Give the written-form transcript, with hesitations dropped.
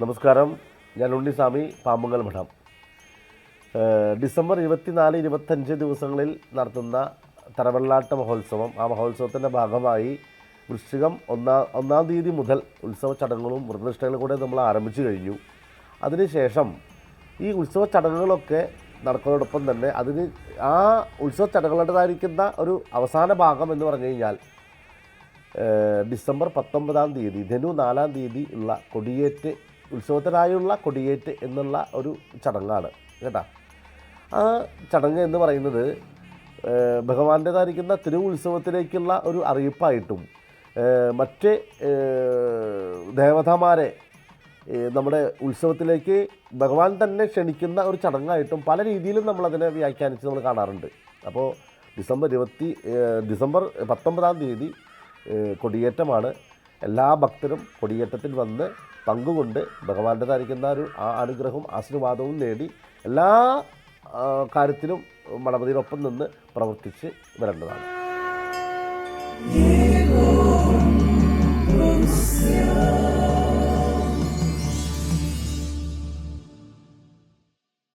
നമസ്കാരം. ഞാൻ ഉണ്ണിസ്വാമി, പാമ്പുങ്കൽ മഠം. ഡിസംബർ 24, 25 ദിവസങ്ങളിൽ നടത്തുന്ന തറവെള്ളാട്ട മഹോത്സവം, ആ മഹോത്സവത്തിൻ്റെ ഭാഗമായി വൃശ്ചികം ഒന്നാം തീയതി മുതൽ ഉത്സവ ചടങ്ങുകളും വ്രതനിഷ്ഠകളും കൂടെ നമ്മൾ ആരംഭിച്ചു കഴിഞ്ഞു. അതിനുശേഷം ഈ ഉത്സവ ചടങ്ങുകളൊക്കെ നടക്കുന്നതോടൊപ്പം തന്നെ ആ ഉത്സവ ചടങ്ങുകളുടേതായിരിക്കുന്ന ഒരു അവസാന ഭാഗം എന്ന് പറഞ്ഞു കഴിഞ്ഞാൽ ഡിസംബർ 19 തീയതി ധനു 4 തീയതി ഉള്ള കൊടിയേറ്റ്, ഉത്സവത്തിനായുള്ള കൊടിയേറ്റ് എന്നുള്ള ഒരു ചടങ്ങാണ് കേട്ടോ. ആ ചടങ്ങ് എന്ന് പറയുന്നത് ഭഗവാന്റേതായിരിക്കുന്ന തിരുവുത്സവത്തിലേക്കുള്ള ഒരു അറിയിപ്പായിട്ടും മറ്റ് ദേവതാമാരെ നമ്മുടെ ഉത്സവത്തിലേക്ക് ഭഗവാൻ തന്നെ ക്ഷണിക്കുന്ന ഒരു ചടങ്ങായിട്ടും പല രീതിയിലും നമ്മളതിനെ വ്യാഖ്യാനിച്ച് നമ്മൾ കാണാറുണ്ട്. അപ്പോൾ ഡിസംബർ 19 തീയതി കൊടിയേറ്റമാണ്. എല്ലാ ഭക്തരും കൊടിയേറ്റത്തിൽ വന്ന് പങ്കുകൊണ്ട് ഭഗവാന്റേതായിരിക്കുന്ന ഒരു അനുഗ്രഹവും ആശീർവാദവും നേടി എല്ലാ കാര്യത്തിലും മണപതിയിലൊപ്പം നിന്ന് പ്രവർത്തിച്ച് വരേണ്ടതാണ്.